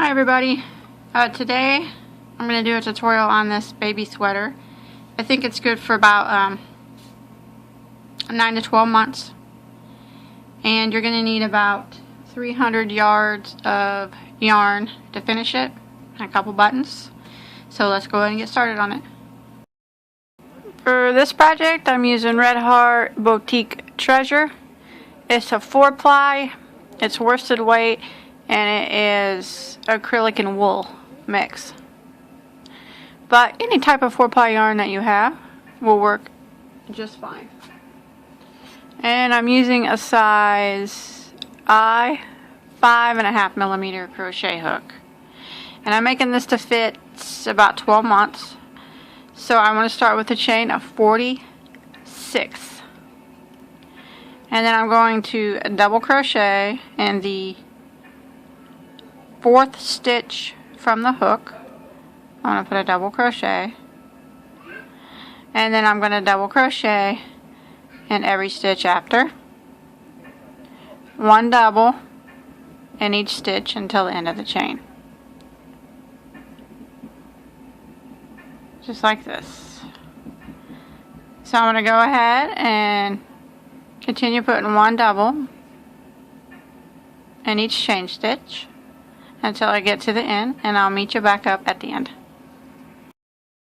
Hi everybody. Today I'm going to do a tutorial on this baby sweater. I think it's good for about 9 to 12 months. And you're going to need about 300 yards of yarn to finish it and a couple buttons. So let's go ahead and get started on it. For this project I'm using Red Heart Boutique Treasure. It's a 4-ply, it's worsted weight, and it is acrylic and wool mix. But any type of 4-ply yarn that you have will work just fine. And I'm using a size I 5.5 millimeter crochet hook. And I'm making this to fit about 12 months. So I want to start with a chain of 46. And then I'm going to double crochet in the 4th stitch from the hook. I'm going to put a double crochet. And then I'm going to double crochet in every stitch after. 1 double in each stitch until the end of the chain. Just like this. So I'm going to go ahead and continue putting 1 double in each chain stitch until I get to the end, and I'll meet you back up at the end.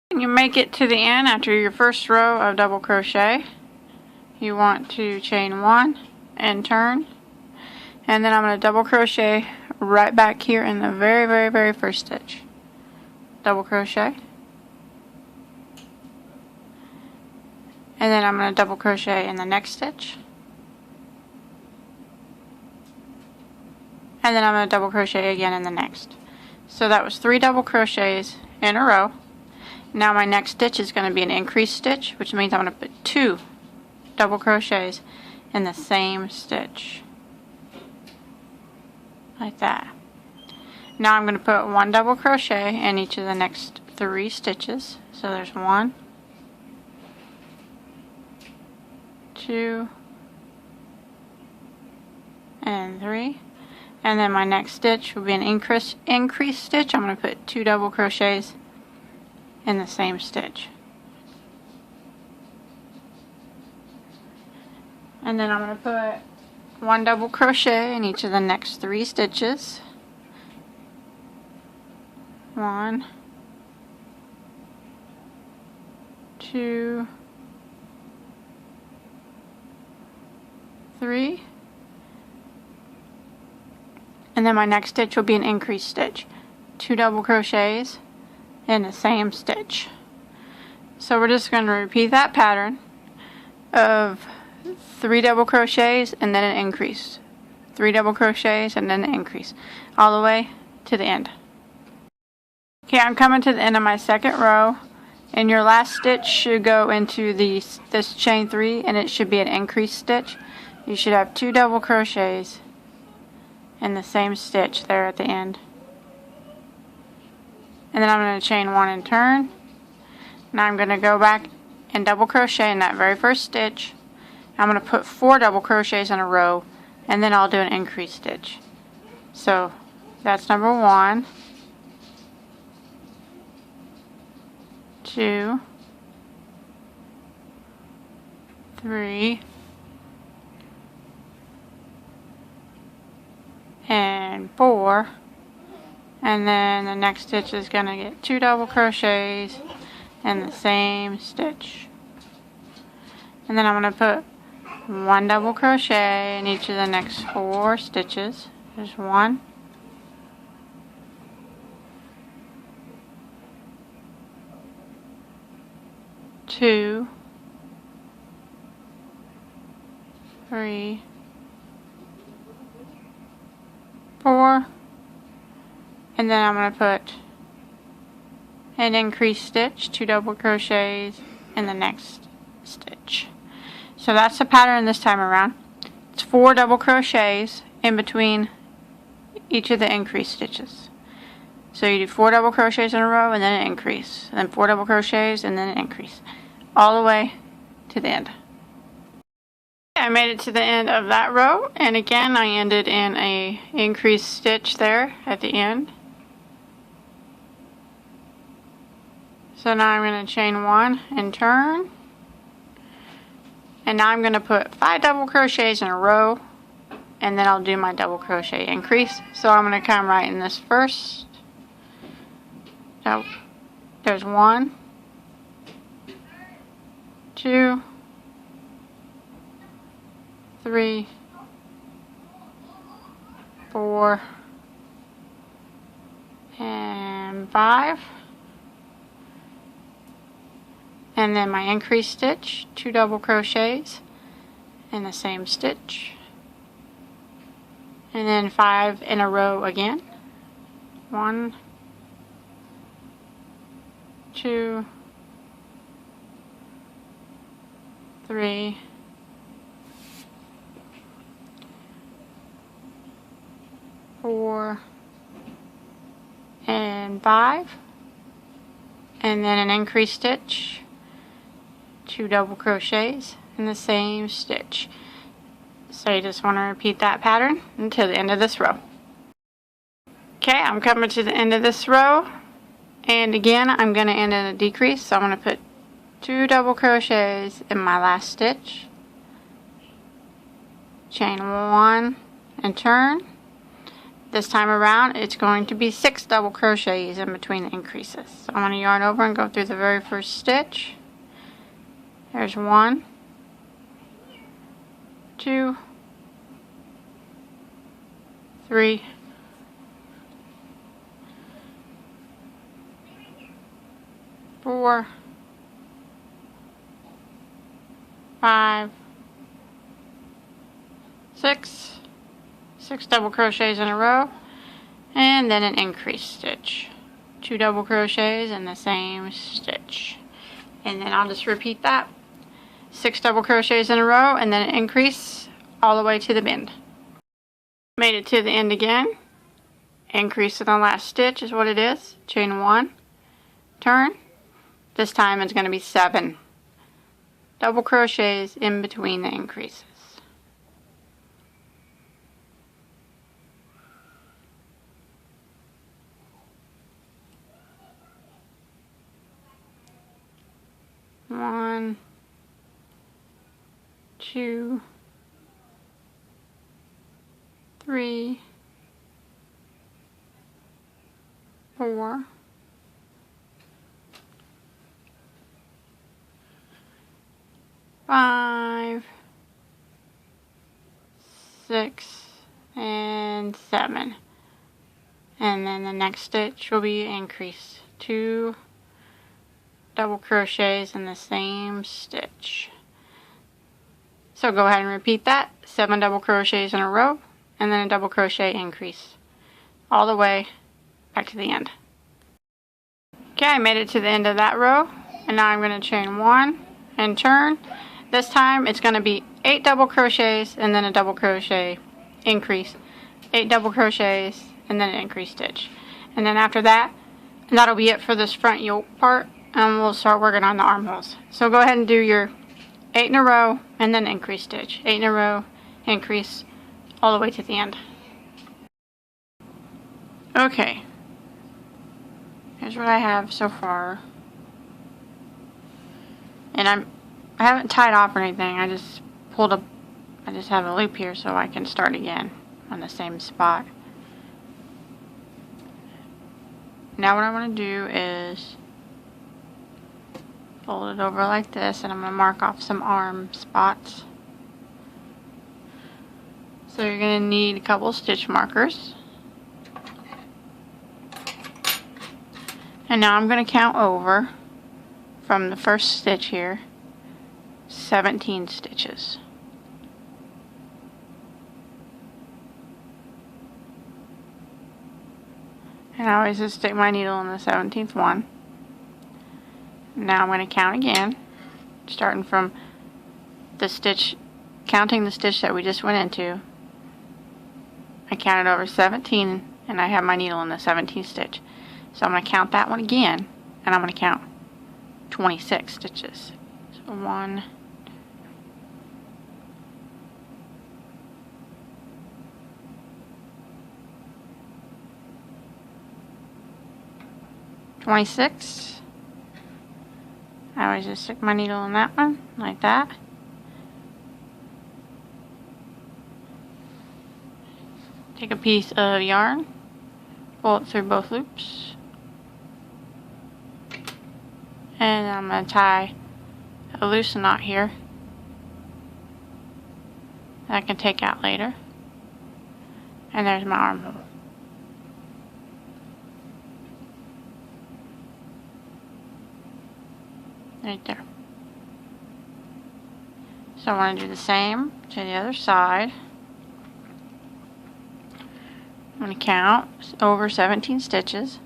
When you make it to the end after your first row of double crochet, you want to chain 1 and turn, and then I'm going to double crochet right back here in the very first stitch. Double crochet, and then I'm going to double crochet in the next stitch, and then I'm going to double crochet again in the next. So that was 3 double crochets in a row. Now my next stitch is going to be an increased stitch, which means I'm going to put 2 double crochets in the same stitch, like that. Now I'm going to put 1 double crochet in each of the next 3 stitches. So there's 1, 2, and 3. And then my next stitch will be an increased stitch. I'm going to put 2 double crochets in the same stitch. And then I'm going to put 1 double crochet in each of the next 3 stitches. 1, 2, 3. And then my next stitch will be an increased stitch. 2 double crochets in the same stitch. So we're just going to repeat that pattern of 3 double crochets and then an increase. 3 double crochets and then an increase. All the way to the end. Okay, I'm coming to the end of my second row. And your last stitch should go into this chain 3, and it should be an increased stitch. You should have 2 double crochets in the same stitch there at the end. And then I'm going to chain 1 and turn. Now I'm going to go back and double crochet in that very first stitch. I'm going to put 4 double crochets in a row, and then I'll do an increased stitch. So that's number 1, 2, 3, and 4, and then the next stitch is going to get 2 double crochets in the same stitch, and then I'm going to put 1 double crochet in each of the next 4 stitches. There's 1, 2, 3, 4, and then I'm going to put an increased stitch, 2 double crochets in the next stitch. So that's the pattern this time around. It's 4 double crochets in between each of the increased stitches. So you do 4 double crochets in a row and then an increase, and then 4 double crochets and then an increase, all the way to the end. I made it to the end of that row, and again I ended in a increased stitch there at the end. So now I'm going to chain 1 and turn. And now I'm going to put 5 double crochets in a row, and then I'll do my double crochet increase. So I'm going to come right in this first. So there's 1, 2, 3, 4, and 5. And then my increase stitch, 2 double crochets in the same stitch, and then 5 in a row again. 1, 2, 3, 4, and 5, and then an increase stitch, 2 double crochets in the same stitch. So you just want to repeat that pattern until the end of this row. Okay, I'm coming to the end of this row, and again I'm going to end in a decrease, so I'm going to put 2 double crochets in my last stitch, chain 1 and turn. This time around it's going to be 6 double crochets in between the increases. So I'm going to yarn over and go through the very first stitch. There's 1, 2, 3, 4, 5, 6 double crochets in a row, and then an increase stitch, 2 double crochets in the same stitch, and then I'll just repeat that, 6 double crochets in a row, and then an increase all the way to the bend. Made it to the end again. Increase in the last stitch is what it is. Chain 1, turn. This time it's going to be 7 double crochets in between the increases. One, 2, 3, 4, 5, 6, and 7. And then the next stitch will be increase, 2 double crochets in the same stitch. So go ahead and repeat that, 7 double crochets in a row, and then a double crochet increase all the way back to the end. Okay, I made it to the end of that row, and now I'm going to chain 1 and turn. This time it's going to be 8 double crochets and then a double crochet increase, 8 double crochets and then an increase stitch, and then after that, and that'll be it for this front yoke part, and we'll start working on the armholes. So go ahead and do your 8 in a row and then increase stitch, 8 in a row, increase all the way to the end. Okay, here's what I have so far, and I haven't tied off or anything. I just have a loop here so I can start again on the same spot. Now what I want to do is fold it over like this, and I'm going to mark off some arm spots. So you're going to need a couple stitch markers. And now I'm going to count over from the first stitch here, 17 stitches. And I always just stick my needle in the 17th one. Now I'm going to count again, starting from the stitch, counting the stitch that we just went into. I counted over 17 and I have my needle in the 17th stitch. So I'm going to count that one again, and I'm going to count 26 stitches. So 1, 26, I always just stick my needle in that one, like that. Take a piece of yarn, pull it through both loops, and I'm going to tie a loose knot here that I can take out later. And there's my armhole. Right there. So I want to do the same to the other side. I'm going to count over 17 stitches.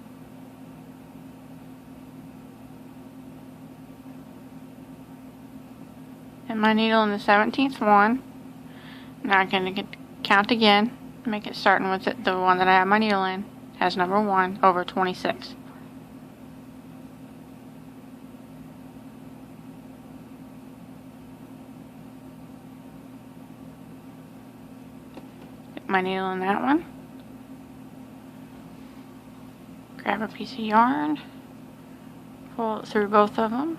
And my needle in the 17th one. Now I'm going to count again, make it starting with the one that I have my needle in as number 1 over 26. Get my needle in that one. Grab a piece of yarn, pull it through both of them.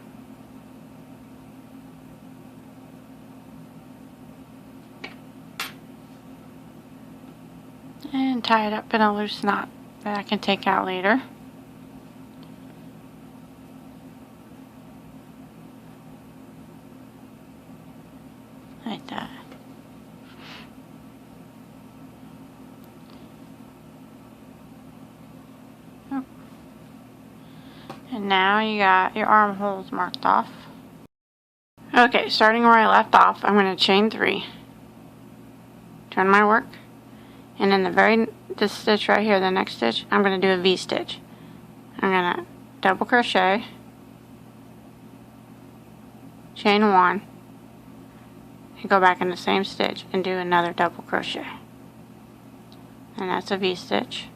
And tie it up in a loose knot that I can take out later. Like that. Oh. And now you got your armholes marked off. Okay, starting where I left off, I'm going to chain 3. Turn my work. And in this stitch right here, the next stitch, I'm going to do a V-stitch. I'm going to double crochet, chain 1, and go back in the same stitch and do another double crochet. And that's a V-stitch.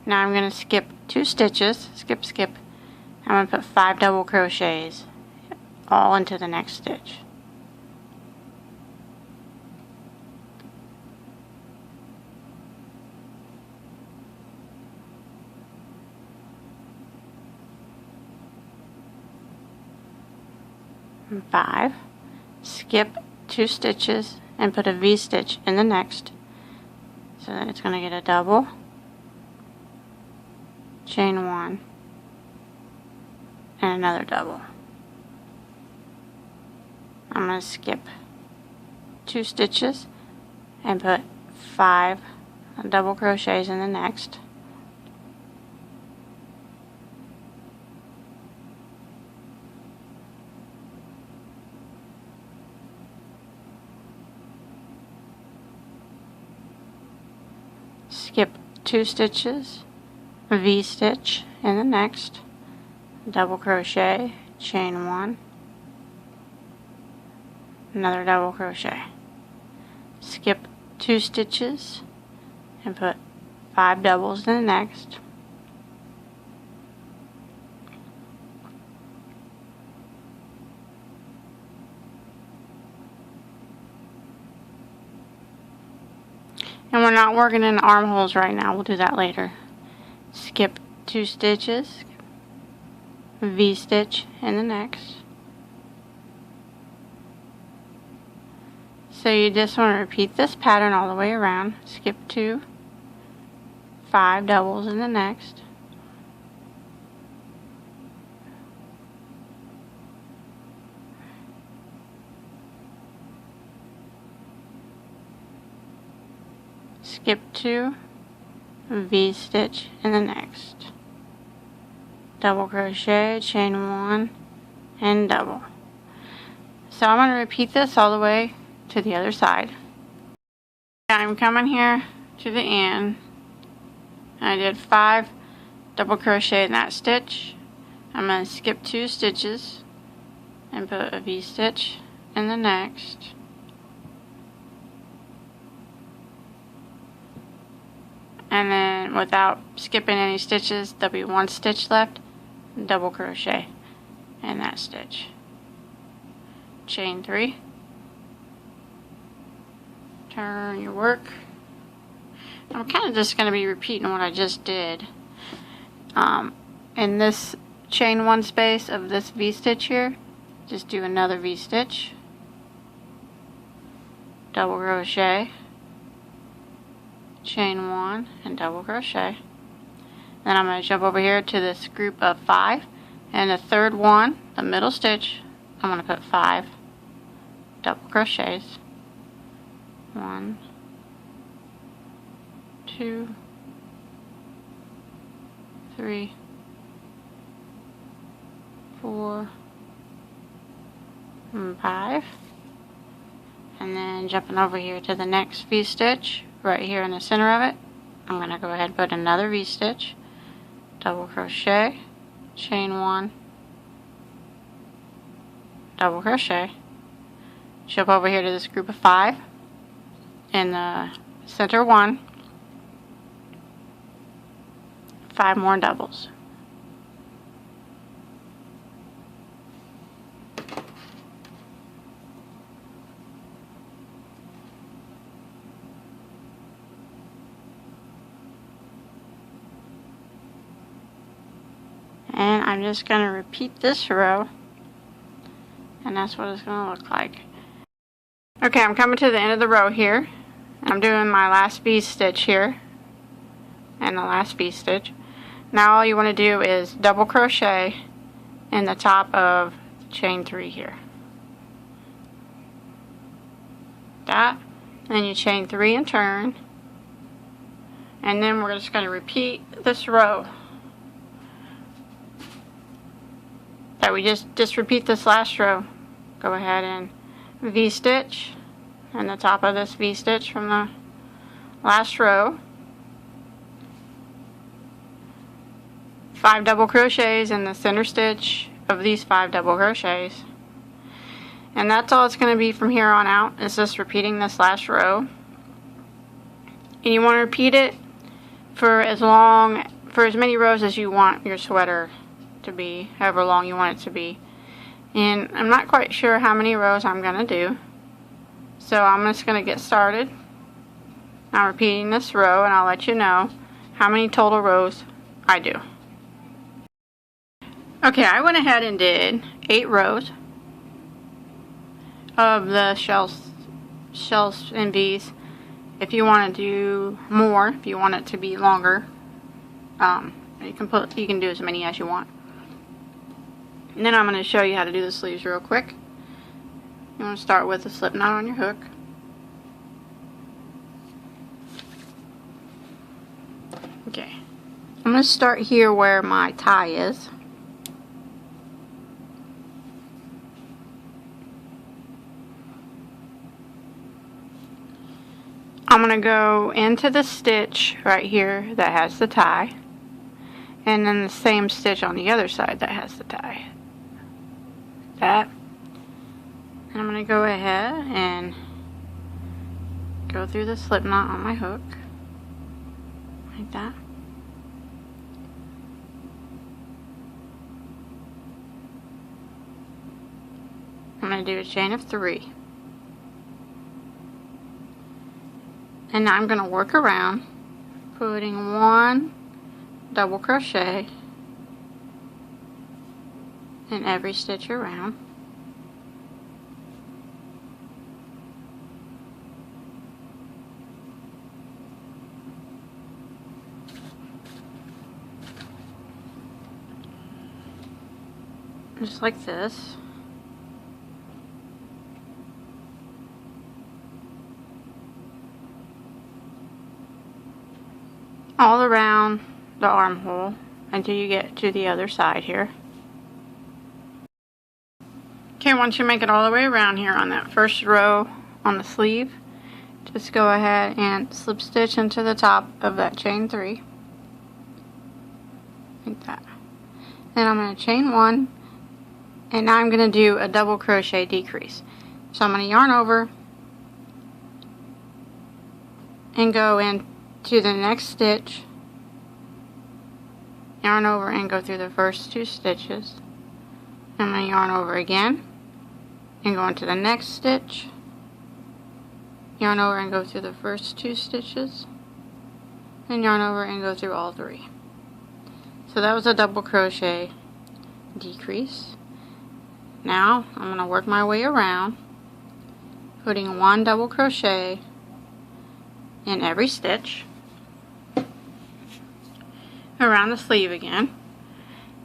Now I'm going to skip 2 stitches, skip. I'm going to put 5 double crochets all into the next stitch. And 5, skip 2 stitches and put a V-stitch in the next, so that it's going to get a double, chain 1, and another double. I'm going to skip 2 stitches and put 5 double crochets in the next. Skip 2 stitches, V-stitch in the next, double crochet, chain 1, another double crochet. Skip 2 stitches and put 5 doubles in the next. And we're not working in armholes right now, we'll do that later. Skip 2 stitches, V-stitch in the next. So you just want to repeat this pattern all the way around. Skip 2, 5 doubles in the next. Skip 2, V-stitch in the next, double crochet, chain 1, and double. So I'm going to repeat this all the way to the other side. I'm coming here to the end. I did 5 double crochet in that stitch. I'm going to skip 2 stitches and put a V-stitch in the next. And then without skipping any stitches, there'll be 1 stitch left, double crochet in that stitch. Chain 3. Turn your work. I'm kind of just going to be repeating what I just did. In this chain 1 space of this V-stitch here, just do another V-stitch, double crochet, chain 1 and double crochet. Then I'm going to jump over here to this group of 5, and the third one, the middle stitch, I'm going to put 5 double crochets. 1, 2, 3, 4, and 5. And then jumping over here to the next V-stitch, right here in the center of it, I'm going to go ahead and put another V-stitch, double crochet, chain 1, double crochet, jump over here to this group of 5, in the center one, 5 more doubles. And I'm just going to repeat this row, and that's what it's going to look like. Okay, I'm coming to the end of the row here. I'm doing my last V-stitch here, and the last V-stitch. Now all you want to do is double crochet in the top of chain 3 here. That, and you chain 3 and turn, and then we're just going to repeat this row. That we just repeat this last row. Go ahead and V-stitch in the top of this V-stitch from the last row, 5 double crochets in the center stitch of these 5 double crochets, and that's all it's going to be from here on out, is just repeating this last row. And you want to repeat it for as many rows as you want your sweater to be, however long you want it to be. And I'm not quite sure how many rows I'm going to do, so I'm just going to get started. I'm repeating this row, and I'll let you know how many total rows I do. Okay, I went ahead and did 8 rows of the shells and V's. If you want to do more, if you want it to be longer, you can do as many as you want. And then I'm going to show you how to do the sleeves real quick. You want to start with a slip knot on your hook. Okay, I'm going to start here where my tie is. I'm going to go into the stitch right here that has the tie, and then the same stitch on the other side that has the tie. That. And I'm going to go ahead and go through the slip knot on my hook, like that. I'm going to do a chain of 3. And now I'm going to work around, putting 1 double crochet in every stitch around. Just like this. All around the armhole until you get to the other side here. Okay, once you make it all the way around here on that first row on the sleeve, just go ahead and slip stitch into the top of that chain 3, like that. Then I'm going to chain 1, and now I'm going to do a double crochet decrease. So I'm going to yarn over and go into the next stitch, yarn over and go through the first 2 stitches. I'm going to yarn over again and go into the next stitch, yarn over and go through the first 2 stitches, and yarn over and go through all 3. So that was a double crochet decrease. Now I'm going to work my way around, putting 1 double crochet in every stitch around the sleeve again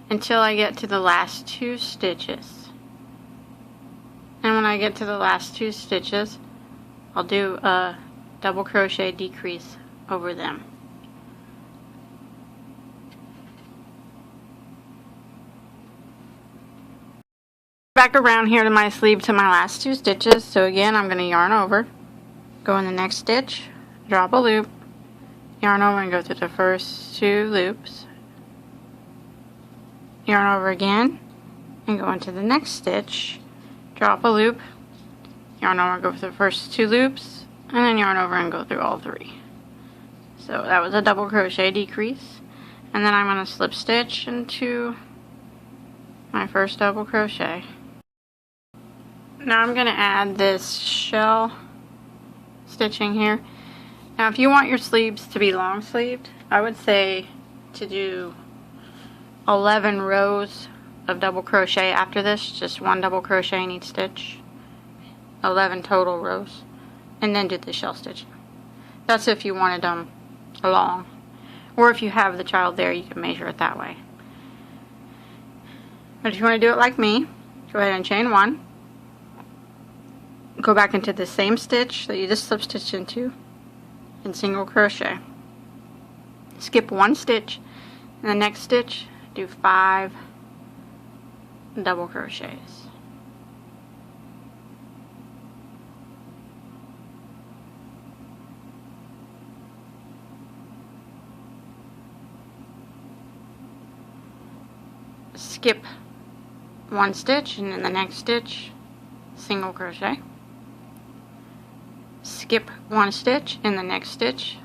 until I get to the last 2 stitches. And when I get to the last 2 stitches, I'll do a double crochet decrease over them. Back around here to my sleeve to my last 2 stitches. So again, I'm going to yarn over, go in the next stitch, drop a loop, yarn over and go through the first 2 loops, yarn over again and go into the next stitch, drop a loop, yarn over and go through the first 2 loops, and then yarn over and go through all 3. So that was a double crochet decrease, and then I'm going to slip stitch into my first double crochet. Now I'm going to add this shell stitching here. Now if you want your sleeves to be long sleeved, I would say to do 11 rows of double crochet after this, just 1 double crochet in each stitch, 11 total rows, and then do the shell stitching. That's if you wanted them long, or if you have the child there, you can measure it that way. But if you want to do it like me, go ahead and chain 1, go back into the same stitch that you just slip stitched into, and single crochet. Skip 1 stitch, and the next stitch do 5 double crochets. Skip 1 stitch, and in the next stitch single crochet. Skip 1 stitch, in the next stitch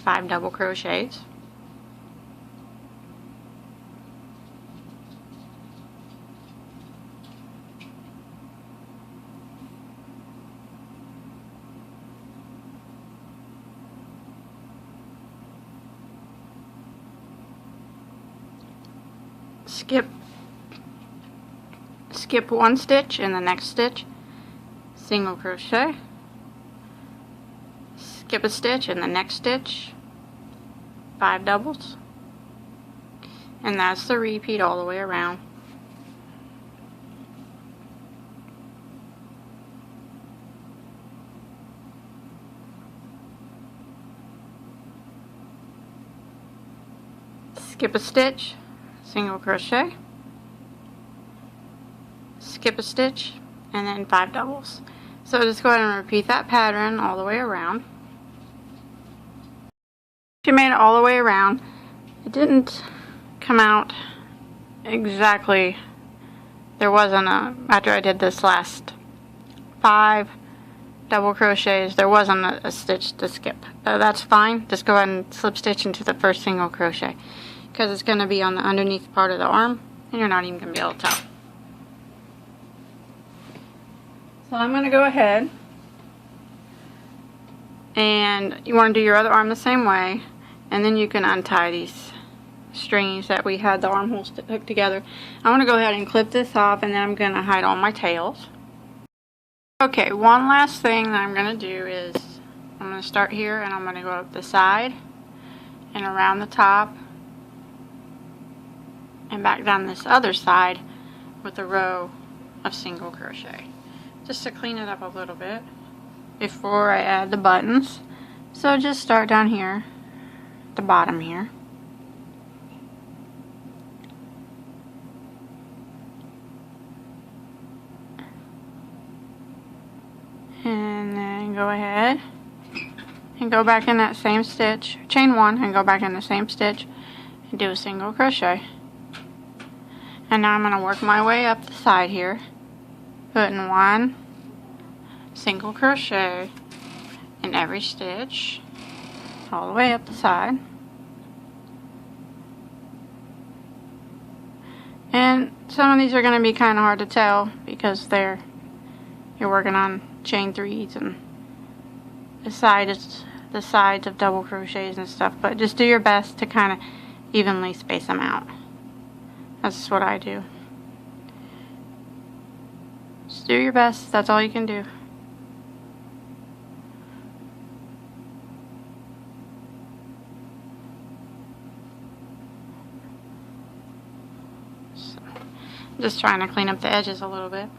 5 double crochets. Skip 1 stitch, in the next stitch single crochet. Skip a stitch, in the next stitch 5 doubles, and that's the repeat all the way around. Skip a stitch, single crochet, skip a stitch, and then 5 doubles. So just go ahead and repeat that pattern all the way around. If you made it all the way around, it didn't come out exactly, there wasn't a, after I did this last 5 double crochets, there wasn't a stitch to skip. That's fine, just go ahead and slip stitch into the first single crochet, because it's going to be on the underneath part of the arm, and you're not even going to be able to tell. So I'm going to go ahead, and you want to do your other arm the same way, and then you can untie these strings that we had the armholes hooked together. I want to go ahead and clip this off, and then I'm going to hide all my tails. Okay, one last thing that I'm going to do is I'm going to start here, and I'm going to go up the side and around the top and back down this other side with a row of single crochet, just to clean it up a little bit before I add the buttons. So just start down here at the bottom here, and then go ahead and go back in that same stitch, chain 1 and go back in the same stitch and do a single crochet. And now I'm going to work my way up the side here, putting 1 single crochet in every stitch all the way up the side. And some of these are going to be kind of hard to tell because you're working on chain 3s and the sides of double crochets and stuff, but just do your best to kind of evenly space them out. That's what I do. Just do your best. That's all you can do. So, just trying to clean up the edges a little bit.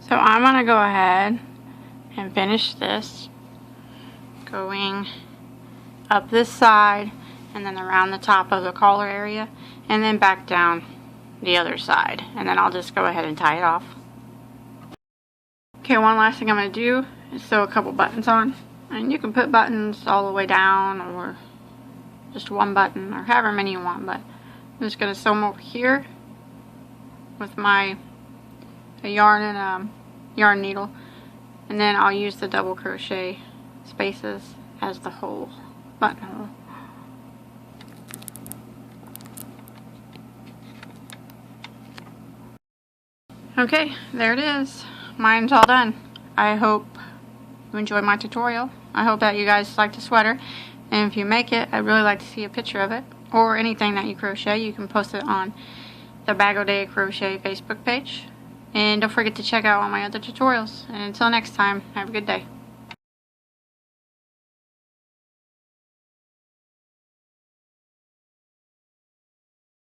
So I'm going to go ahead and finish this, going up this side and then around the top of the collar area and then back down the other side, and then I'll just go ahead and tie it off. Okay, one last thing I'm going to do is sew a couple buttons on, and you can put buttons all the way down or just one button or however many you want, but I'm just going to sew them over here with my yarn and yarn needle, and then I'll use the double crochet spaces as the whole buttonhole. Okay, there it is. Mine's all done. I hope you enjoyed my tutorial. I hope that you guys like the sweater, and if you make it, I'd really like to see a picture of it or anything that you crochet. You can post it on the Bagoday Crochet Facebook page. And don't forget to check out all my other tutorials. And until next time, have a good day.